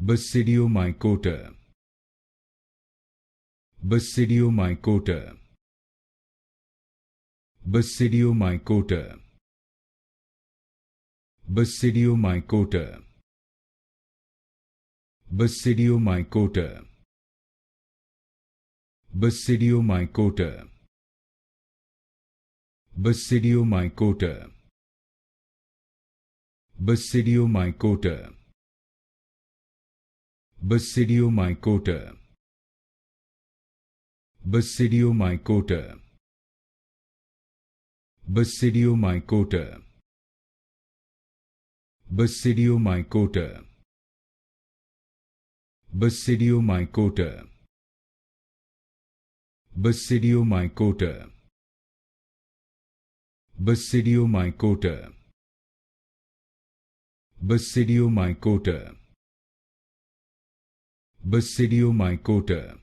Basidiomycota. Basidiomycota. Basidiomycota. Basidiomycota. Basidiomycota. Basidiomycota. Basidiomycota. Basidiomycota. Basidiomycota. Basidiomycota. Basidiomycota. Basidiomycota. Basidiomycota. Basidiomycota. Basidiomycota. Basidiomycota. Basidiomycota.